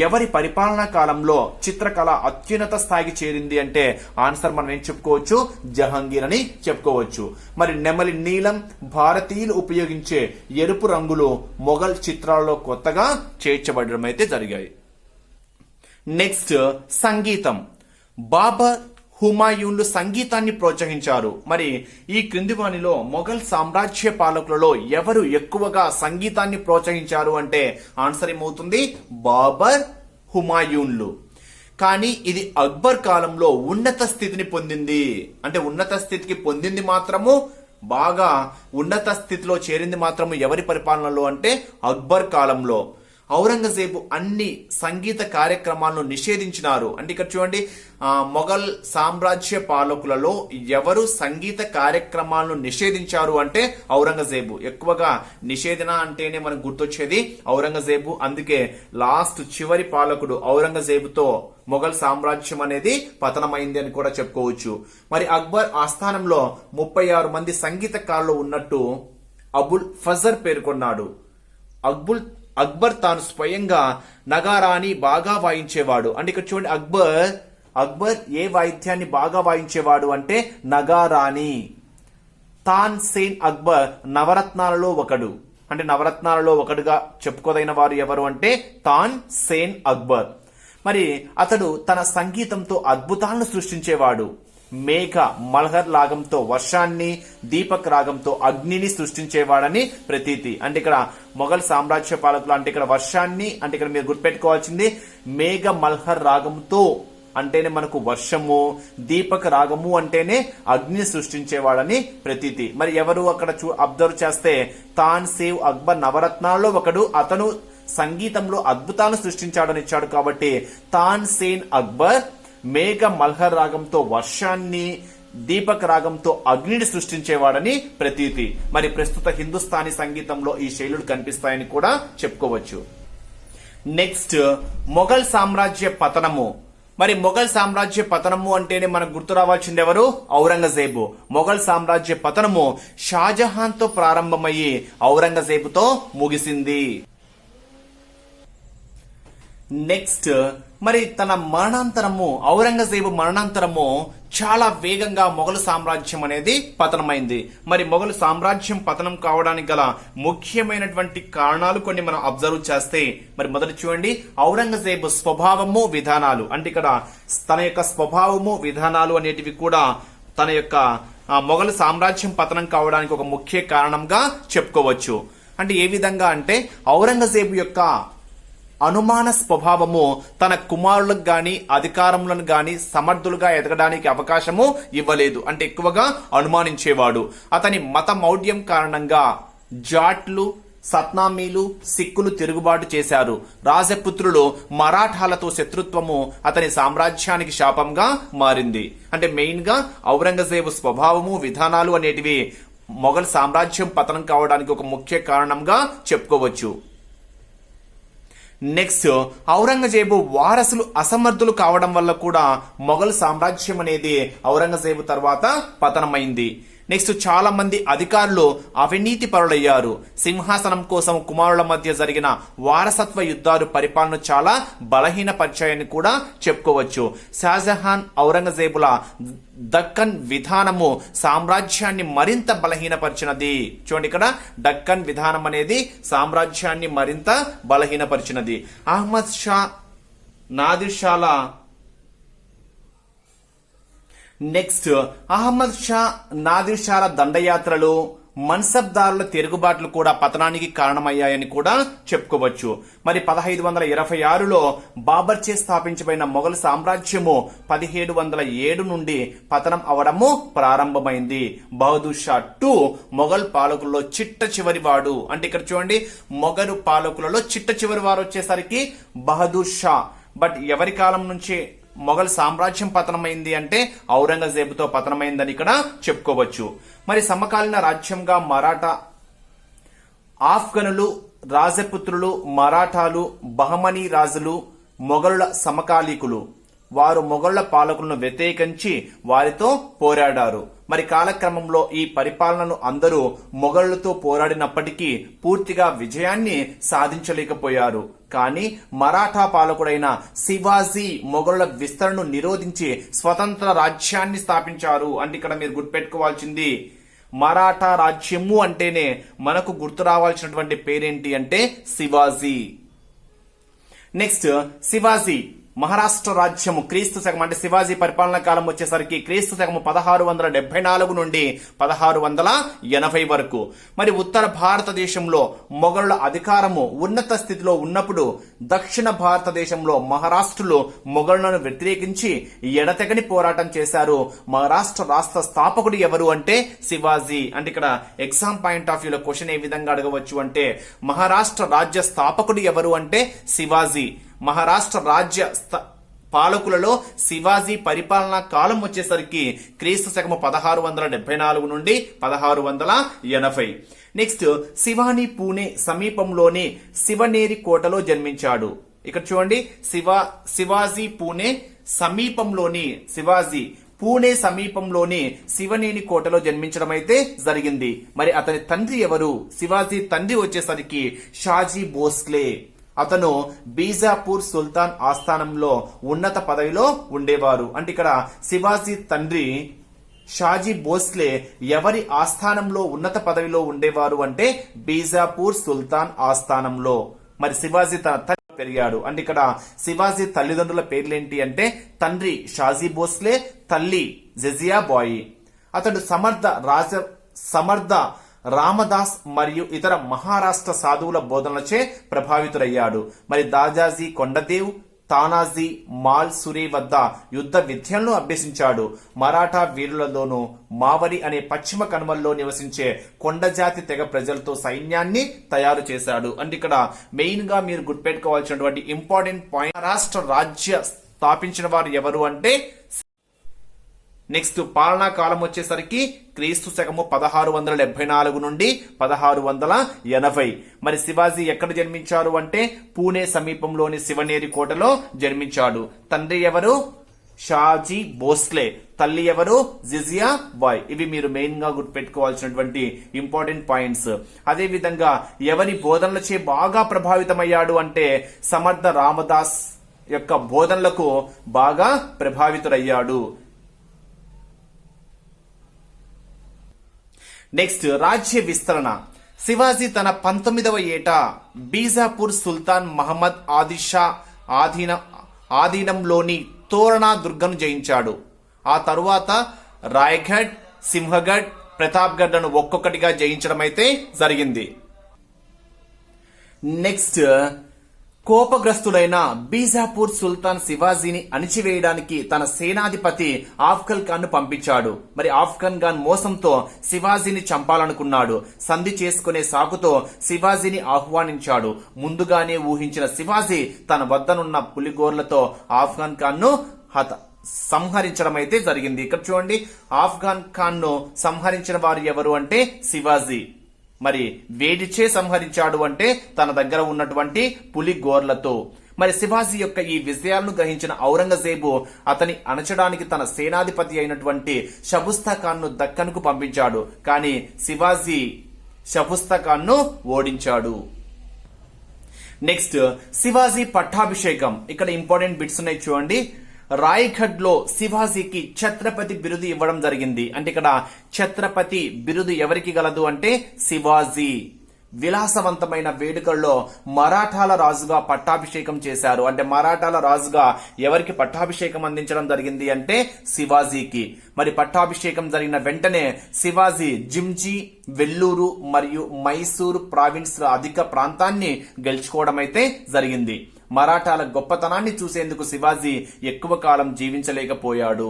ఎవరి పరిపాలనా కాలంలో చిత్రకళ అత్యున్నత స్థాయికి చేరింది అంటే ఆన్సర్ మనం ఏం చెప్పుకోవచ్చు, జహంగీర్ అని చెప్పుకోవచ్చు. మరి నెమలి నీలం, భారతీయులు ఉపయోగించే ఎరుపు రంగులు మొఘల్ చిత్రాలలో కొత్తగా చేర్చబడడం అయితే జరిగాయి. నెక్స్ట్ సంగీతం. బాబర్, హుమాయూన్లు సంగీతాన్ని ప్రోత్సహించారు. మరి ఈ క్రింది వానిలో మొఘల్ సామ్రాజ్య పాలకులలో ఎవరు ఎక్కువగా సంగీతాన్ని ప్రోత్సహించారు అంటే ఆన్సర్ ఏమవుతుంది, బాబర్, హుమాయూన్లు. కానీ ఇది అక్బర్ కాలంలో ఉన్నత స్థితిని పొందింది. అంటే ఉన్నత స్థితికి పొందింది మాత్రము, బాగా ఉన్నత స్థితిలో చేరింది మాత్రము ఎవరి పరిపాలనలో అంటే అక్బర్ కాలంలో. ఔరంగజేబు అన్ని సంగీత కార్యక్రమాలను నిషేధించినారు. అంటే ఇక్కడ చూడండి, మొఘల్ సామ్రాజ్య పాలకులలో ఎవరు సంగీత కార్యక్రమాలను నిషేధించారు అంటే ఔరంగజేబు. ఎక్కువగా నిషేధన అంటేనే మనకు గుర్తొచ్చేది ఔరంగజేబు. అందుకే లాస్ట్ చివరి పాలకుడు ఔరంగజేబుతో మొఘల్ సామ్రాజ్యం అనేది పతనమైంది అని కూడా చెప్పుకోవచ్చు. మరి అక్బర్ ఆస్థానంలో 36 మంది సంగీతకారులు ఉన్నట్టు అబుల్ ఫజర్ పేర్కొన్నాడు. అక్బర్ తాను స్వయంగా నగారాని బాగా వాయించేవాడు. అంటే ఇక్కడ చూడండి, అక్బర్ ఏ వాయిద్యాన్ని బాగా వాయించేవాడు అంటే నగారాని. తాన్ సేన్ అక్బర్ నవరత్నాలలో ఒకడు. అంటే నవరత్నాలలో ఒకడుగా చెప్పుకోదైన వారు ఎవరు అంటే తాన్ సేన్ అక్బర్. మరి అతడు తన సంగీతంతో అద్భుతాలను సృష్టించేవాడు. మేఘ మల్హర్ రాగంతో వర్షాన్ని, దీపక్ రాగంతో అగ్నిని సృష్టించేవాడని ప్రతీతి. అంటే ఇక్కడ మొఘల్ సామ్రాజ్య పాలకులు అంటే ఇక్కడ వర్షాన్ని, అంటే ఇక్కడ మీరు గుర్తుపెట్టుకోవాల్సింది మేఘ మల్హర్ రాగంతో అంటేనే మనకు వర్షము, దీపక రాగము అంటేనే అగ్ని సృష్టించేవాడని ప్రతీతి. మరి ఎవరు అక్కడ అబ్జర్వ్ చేస్తే తాన్ సేవ్ అక్బర్ నవరత్నాల్లో ఒకడు, అతను సంగీతంలో అద్భుతాలను సృష్టించాడని ఇచ్చాడు. కాబట్టి తాన్ సేన్ అక్బర్ మేఘ మల్హర్ రాగంతో వర్షాన్ని, దీపక్ రాగంతో అగ్నిని సృష్టించేవాడని ప్రతీతి. మరి ప్రస్తుత హిందుస్థానీ సంగీతంలో ఈ శైలులు కనిపిస్తాయని కూడా చెప్పుకోవచ్చు. నెక్స్ట్ మొఘల్ సామ్రాజ్య పతనము. మరి మొఘల్ సామ్రాజ్య పతనము అంటేనే మనకు గుర్తు రావాల్సింది ఎవరు, ఔరంగజేబు. మొఘల్ సామ్రాజ్య పతనము షాజహాన్ తో ప్రారంభమయ్యి ఔరంగజేబుతో ముగిసింది. నెక్స్ట్ మరి తన మరణాంతరము, ఔరంగజేబు మరణాంతరము చాలా వేగంగా మొఘల్ సామ్రాజ్యం అనేది పతనమైంది. మరి మొఘల్ సామ్రాజ్యం పతనం కావడానికి గల ముఖ్యమైనటువంటి కారణాలు కొన్ని మనం అబ్జర్వ్ చేస్తే, మరి మొదటి చూడండి, ఔరంగజేబు స్వభావము, విధానాలు. అంటే ఇక్కడ తన యొక్క స్వభావము, విధానాలు అనేటివి కూడా తన యొక్క మొఘల్ సామ్రాజ్యం పతనం కావడానికి ఒక ముఖ్య కారణంగా చెప్పుకోవచ్చు. అంటే ఏ విధంగా అంటే ఔరంగజేబు యొక్క అనుమాన స్వభావము తన కుమారులకు గాని అధికారములను గాని సమర్థులుగా ఎదగడానికి అవకాశము ఇవ్వలేదు. అంటే ఎక్కువగా అనుమానించేవాడు. అతని మత మౌఢ్యం కారణంగా జాట్లు, సత్నామీలు, సిక్కులు తిరుగుబాటు చేశారు. రాజపుత్రులు మరాఠాలతో శత్రుత్వము అతని సామ్రాజ్యానికి శాపంగా మారింది. అంటే మెయిన్ గా ఔరంగజేబు స్వభావము, విధానాలు అనేటివి మొఘల్ సామ్రాజ్యం పతనం కావడానికి ఒక ముఖ్య కారణంగా చెప్పుకోవచ్చు. నెక్స్ట్ ఔరంగజేబు వారసులు అసమర్థులు కావడం వల్ల కూడా మొఘల్ సామ్రాజ్యం అనేది ఔరంగజేబు తర్వాత పతనమైంది. నెక్స్ట్ చాలా మంది అధికారులు అవినీతి పరులయ్యారు. సింహాసనం కోసం కుమారుల మధ్య జరిగిన వారసత్వ యుద్ధాలు పరిపాలన చాలా బలహీనపరిచాయని కూడా చెప్పుకోవచ్చు. షాజహాన్, ఔరంగజేబుల దక్కన్ విధానము సామ్రాజ్యాన్ని మరింత బలహీనపరిచినది. చూడండి, ఇక్కడ దక్కన్ విధానం అనేది సామ్రాజ్యాన్ని మరింత బలహీనపరిచినది. అహ్మద్ షా, నాదిర్ షాల నెక్స్ట్ అహ్మద్ షా, నాదిర్ షాల దండయాత్రలు, మన్సబ్దారుల తిరుగుబాట్లు కూడా పతనానికి కారణమయ్యాయని కూడా చెప్పుకోవచ్చు. మరి 1526లో బాబర్ చే స్థాపించబడిన మొఘల్ సామ్రాజ్యము 1707 నుండి పతనం అవడము ప్రారంభమైంది. బహదూర్ షా II మొఘల్ పాలకుల్లో చిట్ట చివరి వాడు. అంటే ఇక్కడ చూడండి, మొఘలు పాలకులలో చిట్ట చివరి వారు వచ్చేసరికి బహదూర్ షా. బట్ ఎవరి కాలం నుంచి మొఘల్ సామ్రాజ్యం పతనమైంది అంటే ఔరంగజేబుతో పతనమైందని ఇక్కడ చెప్పుకోవచ్చు. మరి సమకాలీన రాజ్యంగా మరాఠా, ఆఫ్ఘనులు, రాజపుత్రులు, మరాఠాలు, బహమనీ రాజులు మొఘలుల సమకాలీకులు. వారు మొఘలుల పాలకులను వ్యతిరేకించి వారితో పోరాడారు. మరి కాలక్రమంలో ఈ పరిపాలనను అందరూ మొఘలులతో పోరాడినప్పటికీ పూర్తిగా విజయాన్ని సాధించలేకపోయారు. కానీ మరాఠా పాలకుడైన శివాజీ మొఘలుల విస్తరణను నిరోధించి స్వతంత్ర రాజ్యాన్ని స్థాపించారు. అంటే ఇక్కడ మీరు గుర్తుపెట్టుకోవాల్సింది మరాఠా రాజ్యము అంటేనే మనకు గుర్తు రావాల్సినటువంటి పేరేంటి అంటే శివాజీ. నెక్స్ట్ శివాజీ మహారాష్ట్ర రాజ్యము క్రీస్తు శకం అంటే శివాజీ పరిపాలనా కాలం వచ్చేసరికి క్రీస్తు శకము 1674 నుండి 1680 వరకు. మరి ఉత్తర భారతదేశంలో మొఘలుల అధికారము ఉన్నత స్థితిలో ఉన్నప్పుడు దక్షిణ భారతదేశంలో మహారాష్ట్రలో మొఘలులను వ్యతిరేకించి ఎడతెగని పోరాటం చేశారు. మహారాష్ట్ర రాష్ట్ర స్థాపకుడు ఎవరు అంటే శివాజీ. అంటే ఇక్కడ ఎగ్జామ్ పాయింట్ ఆఫ్ వ్యూలో క్వశ్చన్ ఏ విధంగా అడగవచ్చు అంటే మహారాష్ట్ర రాజ్య స్థాపకుడు ఎవరు అంటే శివాజీ. మహారాష్ట్ర రాజ్య పాలకులలో శివాజీ పరిపాలనా కాలం వచ్చేసరికి క్రీస్తు శకము 1674 నుండి 1680. నెక్స్ట్ శివాని పూణే సమీపంలోని శివనేరి కోటలో జన్మించాడు. ఇక్కడ చూడండి శివాజీ పూణే సమీపంలోని శివనేని కోటలో జన్మించడం అయితే జరిగింది. మరి అతని తండ్రి ఎవరు? శివాజీ తండ్రి వచ్చేసరికి షాజీ భోస్లే. అతను బీజాపూర్ సుల్తాన్ ఆస్థానంలో ఉన్నత పదవిలో ఉండేవారు. అంటే ఇక్కడ శివాజీ తండ్రి షాజీ భోస్లే ఎవరి ఆస్థానంలో ఉన్నత పదవిలో ఉండేవారు అంటే బీజాపూర్ సుల్తాన్ ఆస్థానంలో. మరి శివాజీ తన తండ్రి పెరిగాడు. అంటే ఇక్కడ శివాజీ తల్లిదండ్రుల పేర్లేంటి అంటే తండ్రి షాజీ భోస్లే, తల్లి జజియా బాయి. అతడు సమర్థ రామదాస్ మరియు ఇతర మహారాష్ట్ర సాధువుల బోధనలచే ప్రభావితుడయ్యాడు. మరి దాదాజీ కొండదేవ్, తానాజీ మాల్సురి వద్ద యుద్ధ విద్యలను అభ్యసించాడు. మరాఠా వీరులలోనూ మావరి అనే పశ్చిమ కనుమల్లో నివసించే కొండజాతి తెగ ప్రజలతో సైన్యాన్ని తయారు చేశాడు. అంటే ఇక్కడ మెయిన్ గా మీరు గుర్తుపెట్టుకోవాల్సినటువంటి ఇంపార్టెంట్ పాయింట్ మహారాష్ట్ర రాజ్య స్థాపించిన వారు ఎవరు అంటే నెక్స్ట్ పాలనా కాలం వచ్చేసరికి క్రీస్తు శకము 1674 నుండి 1680. మరి శివాజీ ఎక్కడ జన్మించారు అంటే పూణే సమీపంలోని శివనేరి కోటలో జన్మించాడు. తండ్రి ఎవరు? షాజీ భోస్లే. తల్లి ఎవరు? జిజియా బాయ్. ఇవి మీరు మెయిన్ గా గుర్తుపెట్టుకోవాల్సినటువంటి ఇంపార్టెంట్ పాయింట్స్. అదే విధంగా ఎవరి బోధనలచే బాగా ప్రభావితమయ్యాడు అంటే సమర్థ రామదాస్ యొక్క బోధనలకు బాగా ప్రభావితుడయ్యాడు. నెక్స్ట్ రాజ్య విస్తరణ. శివాజీ తన 19వ ఏట బీజాపూర్ సుల్తాన్ మహమ్మద్ ఆదిషా ఆధీనంలోని తోరణా దుర్గను జయించాడు. ఆ తరువాత రాయ్గఢ్, సింహగఢ్, ప్రతాప్గఢ్లను ఒక్కొక్కటిగా జయించడం అయితే జరిగింది. నెక్స్ట్ కోపగ్రస్తుడైన బీజాపూర్ సుల్తాన్ శివాజీని అణిచివేయడానికి తన సేనాధిపతి ఆఫ్ఘన్ ఖాన్ ను పంపించాడు. మరి ఆఫ్ఘన్ ఖాన్ మోసంతో శివాజీని చంపాలనుకున్నాడు. సంధి చేసుకునే సాకుతో శివాజీని ఆహ్వానించాడు. ముందుగానే ఊహించిన శివాజీ తన వద్దనున్న పులిగోర్లతో ఆఫ్ఘన్ ఖాన్ ను సంహరించడం అయితే జరిగింది. ఇక్కడ చూడండి, ఆఫ్ఘన్ ఖాన్ ను సంహరించిన వారు ఎవరు అంటే శివాజీ. మరి వేడిచే సంహరించాడు అంటే తన దగ్గర ఉన్నటువంటి పులి గోర్లతో. మరి శివాజీ యొక్క ఈ విజయాలను గ్రహించిన ఔరంగజేబు అతని అణచడానికి తన సేనాధిపతి అయినటువంటి షబుస్తా ఖాన్ ను దక్కన్కు పంపించాడు. కానీ శివాజీ షబుస్తా ఖాన్ ను ఓడించాడు. నెక్స్ట్ శివాజీ పట్టాభిషేకం. ఇక్కడ ఇంపార్టెంట్ బిట్స్ ఉన్నాయి చూడండి. రాయ్గఢ్ లో శివాజీకి ఛత్రపతి బిరుదు ఇవ్వడం జరిగింది. అంటే ఇక్కడ ఛత్రపతి బిరుదు ఎవరికి గలదు అంటే శివాజీ. విలాసవంతమైన వేడుకల్లో మరాఠాల రాజుగా పట్టాభిషేకం చేశారు. అంటే మరాఠాల రాజుగా ఎవరికి పట్టాభిషేకం అందించడం జరిగింది అంటే శివాజీకి. మరి పట్టాభిషేకం జరిగిన వెంటనే శివాజీ జిమ్జీ, వెల్లూరు మరియు మైసూరు ప్రావిన్స్ అధిక ప్రాంతాన్ని గెలుచుకోవడం అయితే జరిగింది. మరాఠాల గొప్పతనాన్ని చూసేందుకు శివాజీ ఎక్కువ కాలం జీవించలేకపోయాడు.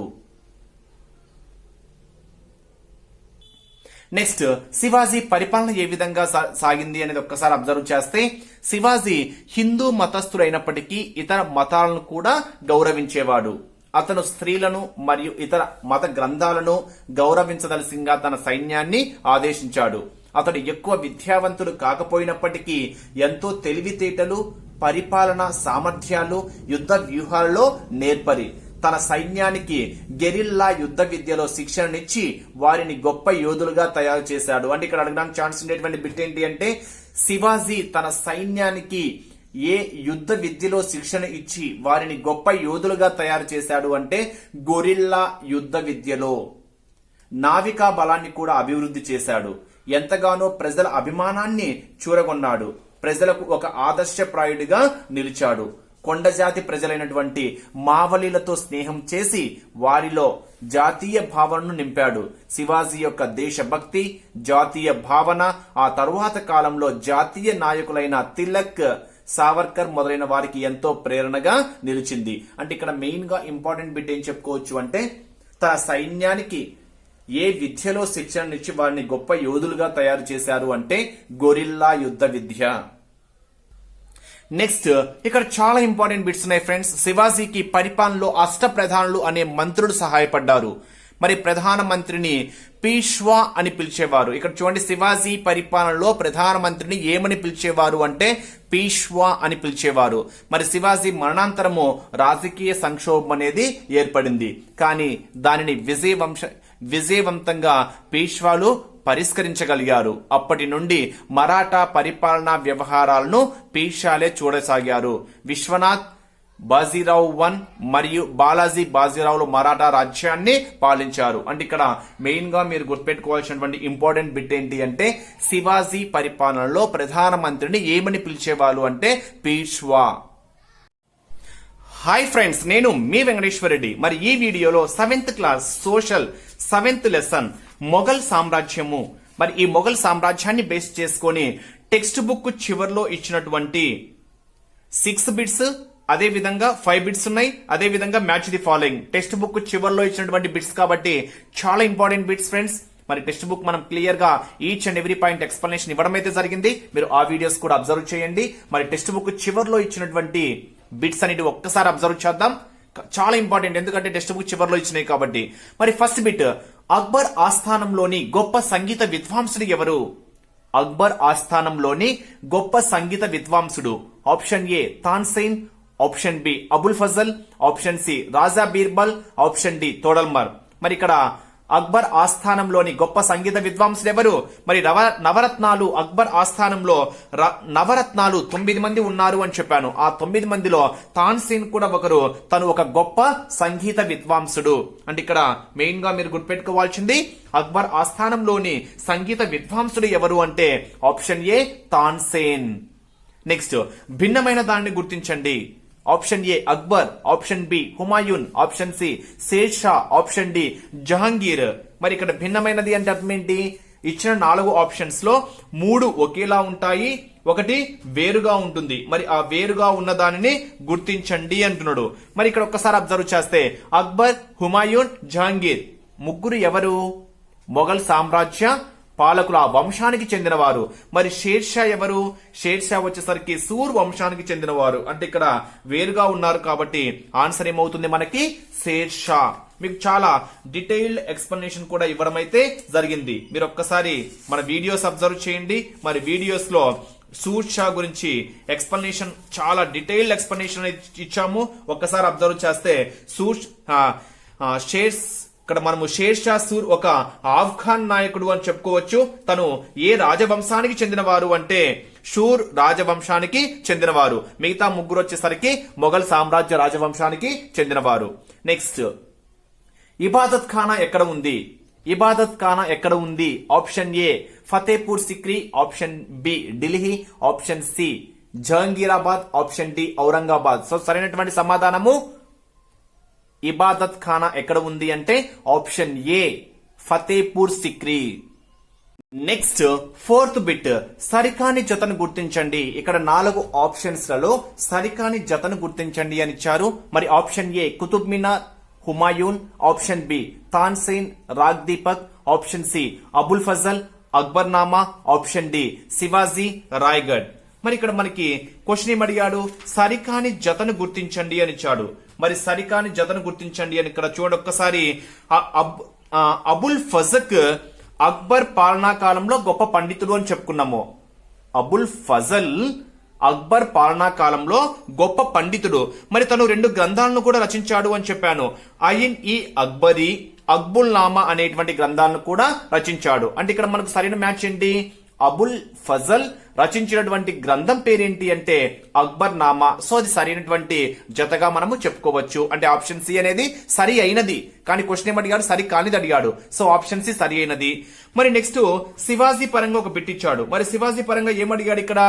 నెక్స్ట్ శివాజీ పరిపాలన ఏ విధంగా సాగింది అనేది ఒక్కసారి అబ్జర్వ్ చేస్తే, శివాజీ హిందూ మతస్థుడైనప్పటికీ ఇతర మతాలను కూడా గౌరవించేవాడు. అతను స్త్రీలను మరియు ఇతర మత గ్రంథాలను గౌరవించదలసిందిగా తన సైన్యాన్ని ఆదేశించాడు. అతడు ఎక్కువ విద్యావంతుడు కాకపోయినప్పటికీ ఎంతో తెలివితేటలు, పరిపాలన సామర్థ్యాలు, యుద్ధ వ్యూహాలలో నేర్పరి. తన సైన్యానికి గెరిల్లా యుద్ధ విద్యలో శిక్షణనిచ్చి వారిని గొప్ప యోధులుగా తయారు చేశాడు. అంటే ఇక్కడ అడగడానికి ఛాన్స్ ఉండేటువంటి బిట్ ఏంటి అంటే శివాజీ తన సైన్యానికి ఏ యుద్ధ విద్యలో శిక్షణ ఇచ్చి వారిని గొప్ప యోధులుగా తయారు చేశాడు అంటే గొరిల్లా యుద్ధ విద్యలో. నావికా బలాన్ని కూడా అభివృద్ధి చేశాడు. ఎంతగానో ప్రజల అభిమానాన్ని చూరగొన్నాడు. ప్రజలకు ఒక ఆదర్శప్రాయుడిగా నిలిచాడు. కొండజాతి ప్రజలైనటువంటి మావలీలతో స్నేహం చేసి వారిలో జాతీయ భావనను నింపాడు. శివాజీ యొక్క దేశభక్తి, జాతీయ భావన ఆ తరువాత కాలంలో జాతీయ నాయకులైన తిలక్, సావర్కర్ మొదలైన వారికి ఎంతో ప్రేరణగా నిలిచింది. అంటే ఇక్కడ మెయిన్ గా ఇంపార్టెంట్ బిట్ ఏం చెప్పుకోవచ్చు అంటే తన సైన్యానికి ఏ విద్యలో శిక్షణనిచ్చి వారిని గొప్ప యోధులుగా తయారు చేశారు అంటే గొరిల్లా యుద్ధ విద్య. నెక్స్ట్ ఇక్కడ చాలా ఇంపార్టెంట్ బిట్స్ ఉన్నాయి ఫ్రెండ్స్. శివాజీకి పరిపాలనలో అష్టప్రధానులు అనే మంత్రులు సహాయపడ్డారు. మరి ప్రధానమంత్రిని పీష్వా అని పిలిచేవారు. ఇక్కడ చూడండి, శివాజీ పరిపాలనలో ప్రధానమంత్రిని ఏమని పిలిచేవారు అంటే పీష్వా అని పిలిచేవారు. మరి శివాజీ మరణాంతరము రాజకీయ సంక్షోభం అనేది ఏర్పడింది. కానీ దానిని విజయవంతంగా పీష్వాలు పరిష్కరించగలిగారు. అప్పటి నుండి మరాఠా పరిపాలనా వ్యవహారాలను పీష్వాలే చూడసాగారు. విశ్వనాథ్ బాజీరావు I మరియు బాలాజీ బాజీరావులు మరాఠా రాజ్యాన్ని పాలించారు. అంటే ఇక్కడ మెయిన్ గా మీరు గుర్తుపెట్టుకోవాల్సినటువంటి ఇంపార్టెంట్ బిట్ ఏంటి అంటే శివాజీ పరిపాలనలో ప్రధానమంత్రిని ఏమని పిలిచేవారు అంటే పీష్వా. హాయ్ ఫ్రెండ్స్, నేను మీ వెంకటేశ్వర రెడ్డి. మరి ఈ వీడియోలో 7th class social 7th lesson Mughal సామ్రాజ్యము. మరి ఈ మొఘల్ సామ్రాజ్యాన్ని బేస్ చేసుకొని టెక్స్ట్ బుక్ చివర్లో ఇచ్చినటువంటి 6 బిట్స్, అదే విధంగా 5 బిట్స్ ఉన్నాయి. అదే విధంగా match the following text book చివర్లో ఇచ్చినటువంటి బిట్స్ కాబట్టి చాలా ఇంపార్టెంట్ బిట్స్ ఫ్రెండ్స్. మరి టెక్స్ట్ బుక్ మనం క్లియర్ గా each and every point explanation ఇవ్వడం అయితే జరిగింది. మీరు ఆ వీడియోస్ కూడా అబ్జర్వ్ చేయండి. మరి టెక్స్ట్ బుక్ చివర్లో ఇచ్చినటువంటి బిట్స్ అనేది ఒక్కసారి అబ్జర్వ్ చేద్దాం. చాలా ఇంపార్టెంట్, ఎందుకంటే టెక్స్ట్ బుక్ చివర్లో ఇచ్చినాయి కాబట్టి. మరి ఫస్ట్ బిట్, అక్బర్ ఆస్థానంలోని గొప్ప సంగీత విద్వాంసుడు ఎవరు? అక్బర్ ఆస్థానంలోని గొప్ప సంగీత విద్వాంసుడు. Option A Tansen, option B Abul Fazal, option C Raja Birbal, option D Todarmal. మరి ఇక్కడ అక్బర్ ఆస్థానంలోని గొప్ప సంగీత విద్వాంసులు ఎవరు? మరి నవరత్నాలు, అక్బర్ ఆస్థానంలో నవరత్నాలు 9 మంది ఉన్నారు అని చెప్పాను. ఆ 9 మందిలో తాన్సేన్ కూడా ఒకరు. తను ఒక గొప్ప సంగీత విద్వాంసుడు. అంటే ఇక్కడ మెయిన్ గా మీరు గుర్తుపెట్టుకోవాల్సింది అక్బర్ ఆస్థానంలోని సంగీత విద్వాంసుడు ఎవరు అంటే ఆప్షన్ ఏ తాన్సేన్. నెక్స్ట్, భిన్నమైన దాన్ని గుర్తించండి. Option A Akbar, option B Humayun, option C Sher Shah, option D Jahangir. మరి ఇక్కడ భిన్నమైనది అంటే అర్థం ఏంటి? ఇచ్చిన 4 ఆప్షన్స్ లో 3 ఒకేలా ఉంటాయి, 1 వేరుగా ఉంటుంది. మరి ఆ వేరుగా ఉన్న దానిని గుర్తించండి అంటున్నాడు. మరి ఇక్కడ ఒక్కసారి అబ్జర్వ్ చేస్తే అక్బర్, హుమాయూన్, జహాంగీర్ ముగ్గురు ఎవరు? మొఘల్ సామ్రాజ్య పాలకులు, ఆ వంశానికి చెందినవారు. మరి షేర్షా ఎవరు? షేర్షా వచ్చేసరికి సూర్ వంశానికి చెందినవారు. అంటే ఇక్కడ వేరుగా ఉన్నారు కాబట్టి ఆన్సర్ ఏమవుతుంది మనకి? షేర్షా. మీకు చాలా డీటెయిల్డ్ ఎక్స్ప్లెనేషన్ కూడా ఇవ్వడం అయితే జరిగింది. మీరు ఒక్కసారి మన వీడియోస్ అబ్జర్వ్ చేయండి. మరి వీడియోస్ లో షూర్షా గురించి ఎక్స్ప్లెనేషన్, చాలా డీటెయిల్డ్ ఎక్స్ప్లెనేషన్ ఇచ్చాము. ఒక్కసారి అబ్జర్వ్ చేస్తే ఇక్కడ మనము షేర్షా సూర్ ఒక ఆఫ్ఘాన్ నాయకుడు అని చెప్పుకోవచ్చు. తను ఏ రాజవంశానికి చెందినవారు అంటే షూర్ రాజవంశానికి చెందినవారు. మిగతా ముగ్గురు వచ్చేసరికి మొఘల్ సామ్రాజ్య రాజవంశానికి చెందినవారు. నెక్స్ట్, ఇబాదత్ ఖానా ఎక్కడ ఉంది? ఇబాదత్ ఖానా ఎక్కడ ఉంది? Option A Fatehpur Sikri, option B Delhi, option C Jahangirabad, option D Aurangabad. So సరైనటువంటి సమాధానము ఇబాదత్ ఖానా ఎక్కడ ఉంది అంటే option A Fatehpur Sikri. Next 4th bit, సరికాని జతను గుర్తించండి. ఇక్కడ 4 ఆప్షన్స్ లలో సరికాని జతను గుర్తించండి అని ఇచ్చారు. మరి option A Qutub Minar, Humayun, option B Tansen, Raag Deepak, option C Abul Fazal, Akbarnama, option D Shivaji Raigad. మరి ఇక్కడ మనకి క్వశ్చన్ ఏమడిగాడు? సరికాని జతను గుర్తించండి అని ఇచ్చాడు. మరి సరికాని జతను గుర్తించండి అని ఇక్కడ చూడండి ఒక్కసారి. అబుల్ ఫజక్ అక్బర్ పాలనా కాలంలో గొప్ప పండితుడు అని చెప్పుకున్నాము. అబుల్ ఫజల్ అక్బర్ పాలనా కాలంలో గొప్ప పండితుడు. మరి తను 2 గ్రంథాలను కూడా రచించాడు అని చెప్పాను. అయిన్ ఈ అక్బరీ, అక్బుల్ నామా అనేటువంటి గ్రంథాలను కూడా రచించాడు. అంటే ఇక్కడ మనకు సరైన మ్యాచ్ ఏంటి? అబుల్ ఫజల్ రచించినటువంటి గ్రంథం పేరేంటి అంటే అక్బర్ నామా. సో అది సరైనటువంటి జతగా మనము చెప్పుకోవచ్చు. అంటే ఆప్షన్ సి అనేది సరి అయినది. కానీ క్వశ్చన్ ఏమడిగాడు? సరి కానిది అడిగాడు. సో ఆప్షన్ సి సరి అయినది. మరి నెక్స్ట్ శివాజీ పరంగా ఒక బిట్ ఇచ్చాడు. మరి శివాజీ పరంగా ఏమడిగాడు? ఇక్కడ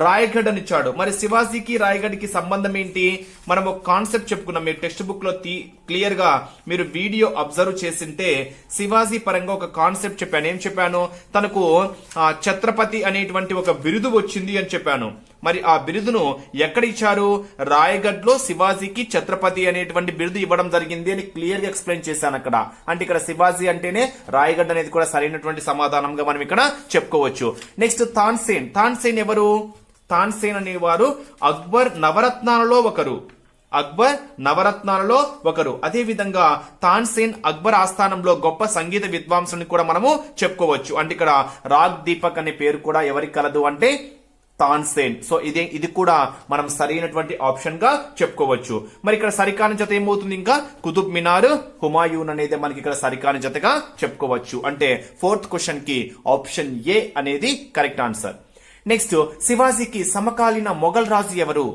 రాయగఢ్ అని ఇచ్చాడు. మరి శివాజీకి రాయగఢ్ కి సంబంధం ఏంటి? మనం ఒక కాన్సెప్ట్ చెప్పుకున్నాం. మీరు టెక్స్ట్ బుక్ లో క్లియర్ గా మీరు వీడియో అబ్జర్వ్ చేసింటే శివాజీ పరంగా ఒక కాన్సెప్ట్ చెప్పాను. ఏం చెప్పాను? తనకు ఛత్రపతి అనేటువంటి ఒక బిరుదు వచ్చింది అని చెప్పాను. మరి ఆ బిరుదును ఎక్కడ ఇచ్చారు? రాయగఢ్ లో శివాజీకి ఛత్రపతి అనేటువంటి బిరుదు ఇవ్వడం జరిగింది అని క్లియర్ గా ఎక్స్ప్లెయిన్ చేశాను అక్కడ. అంటే ఇక్కడ శివాజీ అంటేనే రాయగఢ్ అనేది కూడా సరైనటువంటి సమాధానంగా మనం ఇక్కడ చెప్పుకోవచ్చు. నెక్స్ట్ తాన్సేన్. తాన్సేన్ ఎవరు? తాన్సేన్ అనేవారు అక్బర్ నవరత్నాలలో ఒకరు. అక్బర్ నవరత్నాలలో ఒకరు. అదే విధంగా తాన్సేన్ అక్బర్ ఆస్థానంలో గొప్ప సంగీత విద్వాంసుని కూడా మనము చెప్పుకోవచ్చు. అంటే ఇక్కడ రాగ్ దీపక్ అనే పేరు కూడా ఎవరికి కలదు అంటే తాన్సేన్. సో ఇది కూడా మనం సరైనటువంటి ఆప్షన్ గా చెప్పుకోవచ్చు. మరి ఇక్కడ సరికాని జత ఏమవుతుంది? ఇంకా కుతుబ్ మినార్, హుమాయూన్ అనేది మనకి ఇక్కడ సరికాని జతగా చెప్పుకోవచ్చు. అంటే 4th క్వశ్చన్ కి ఆప్షన్ ఏ అనేది కరెక్ట్ ఆన్సర్. నెక్స్ట్ శివాజీకి సమకాలీన మొఘల్ రాజు ఎవరు?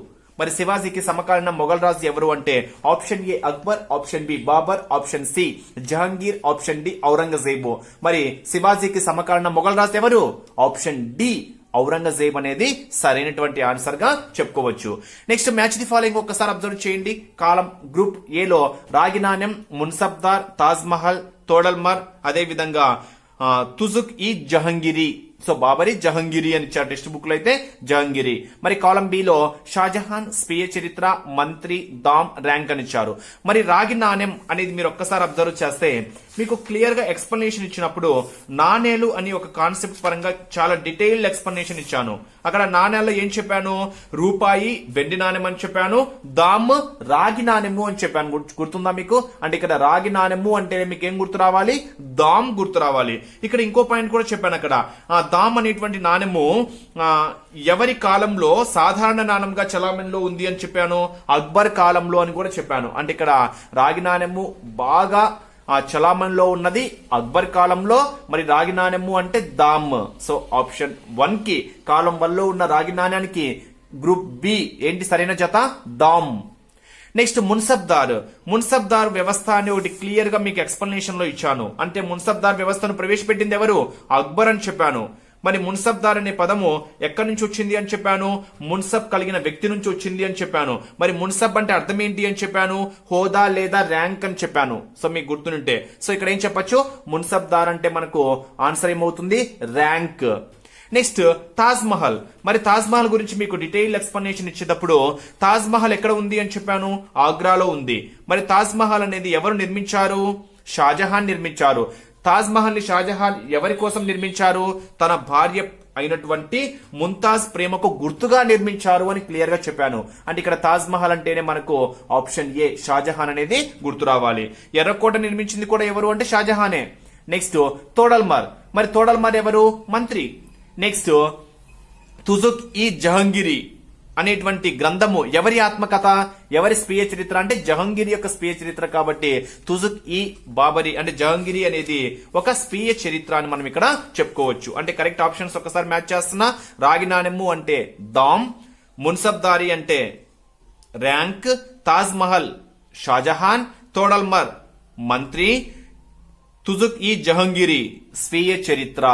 మరి శివాజీకి సమకాలీన మొఘల్ రాజు ఎవరు అంటే option A Akbar, option B Babur, option C Jahangir, option D Aurangzeb. మరి శివాజీకి సమకాలీన మొఘల్ రాజు ఎవరు? ఆప్షన్ డి ఔరంగజేబ్ అనేది సరైనటువంటి ఆన్సర్ గా చెప్పుకోవచ్చు. నెక్స్ట్ మ్యాచ్ ది ఫాలోయింగ్ ఒక్కసారి అబ్జర్వ్ చేయండి. కాలం గ్రూప్ ఏ లో రాగి నాణ్యం, మున్సబ్దార్, తాజ్ మహల్, తోడల్మర్, అదే విధంగా తుజుక్ ఈ జహంగిరి. సో బాబరి, జహంగిరి అని ఇచ్చారు. టెక్స్ట్ బుక్ లో అయితే జహంగిరి. మరి కాలం బి లో షాజహాన్, స్వీయ చరిత్ర, మంత్రి, దామ్, ర్యాంక్ అని ఇచ్చారు. మరి రాగి నాణ్యం అనేది మీరు ఒక్కసారి అబ్జర్వ్ చేస్తే మీకు క్లియర్ గా ఎక్స్ప్లెనేషన్ ఇచ్చినప్పుడు నాణేలు అని ఒక కాన్సెప్ట్ పరంగా చాలా డీటెయిల్డ్ ఎక్స్ప్లెనేషన్ ఇచ్చాను. అక్కడ నాణ్యాల్లో ఏం చెప్పాను? రూపాయి వెండి నాణ్యం అని చెప్పాను, దామ్ రాగి నాణ్యము అని చెప్పాను. గుర్తుందా మీకు? అంటే ఇక్కడ రాగి నాణ్యము అంటే మీకు ఏం గుర్తు రావాలి? దామ్ గుర్తు రావాలి. ఇక్కడ ఇంకో పాయింట్ కూడా చెప్పాను. అక్కడ దామ్ అనేటువంటి నాణ్యము ఎవరి కాలంలో సాధారణ నాణ్యంగా చలామణిలో ఉంది అని చెప్పాను? అక్బర్ కాలంలో అని కూడా చెప్పాను. అంటే ఇక్కడ రాగి నాణ్యము బాగా చలామణిలో ఉన్నది అక్బర్ కాలంలో. మరి రాగి నాణ్యము అంటే దామ్. సో ఆప్షన్ 1 కి కాలం 1 లో ఉన్న రాగి నాణ్యానికి గ్రూప్ బి ఏంటి సరైన జత? దామ్. నెక్స్ట్ మున్సబ్దార్. మున్సబ్దార్ వ్యవస్థ అని ఒకటి క్లియర్ గా మీకు ఎక్స్ప్లెనేషన్ లో ఇచ్చాను. అంటే మున్సబ్దార్ వ్యవస్థను ప్రవేశపెట్టింది ఎవరు? అక్బర్ అని చెప్పాను. మరి మున్సబ్దార్ అనే పదము ఎక్కడి నుంచి వచ్చింది అని చెప్పాను? మున్సబ్ కలిగిన వ్యక్తి నుంచి వచ్చింది అని చెప్పాను. మరి మున్సబ్ అంటే అర్థం ఏంటి అని చెప్పాను? హోదా లేదా ర్యాంక్ అని చెప్పాను. సో మీకు గుర్తుంటే సో ఇక్కడ ఏం చెప్పొచ్చు? మున్సబ్దార్ అంటే మనకు ఆన్సర్ ఏమవుతుంది? ర్యాంక్. నెక్స్ట్ తాజ్ మహల్. మరి తాజ్ మహల్ గురించి మీకు డీటెయిల్ ఎక్స్ప్లెనేషన్ ఇచ్చేటప్పుడు తాజ్ మహల్ ఎక్కడ ఉంది అని చెప్పాను? ఆగ్రాలో ఉంది. మరి తాజ్ మహల్ అనేది ఎవరు నిర్మించారు? షాజహాన్ నిర్మించారు. తాజ్ మహల్ ని షాజహాన్ ఎవరి కోసం నిర్మించారు? తన భార్య అయినటువంటి ముంతాజ్ ప్రేమకు గుర్తుగా నిర్మించారు అని క్లియర్ గా చెప్పాను. అంటే ఇక్కడ తాజ్ మహల్ అంటేనే మనకు ఆప్షన్ ఏ షాజహాన్ అనేది గుర్తు రావాలి. ఎర్రకోట నిర్మించింది కూడా ఎవరు అంటే షాజహానే. నెక్స్ట్ తోడల్మర్. మరి తోడల్మర్ ఎవరు? మంత్రి. నెక్స్ట్ తుజుక్ ఈ జహంగిరి అనేటువంటి గ్రంథము ఎవరి ఆత్మకథ? ఎవరి స్వీయ చరిత్ర అంటే జహంగిరి యొక్క స్వీయ చరిత్ర. కాబట్టి తుజుక్ ఈ బాబరి అంటే జహంగిరి అనేది ఒక స్వీయ చరిత్ర అని మనం ఇక్కడ చెప్పుకోవచ్చు. అంటే కరెక్ట్ ఆప్షన్స్ ఒకసారి మ్యాచ్ చేస్తున్నా. రాగి నాణెము అంటే దామ్, మున్సబ్దారి అంటే ర్యాంక్, తాజ్ మహల్ షాజహాన్, తోడల్మర్ మంత్రి, తుజుక్ ఈ జహంగిరి స్వీయ చరిత్ర.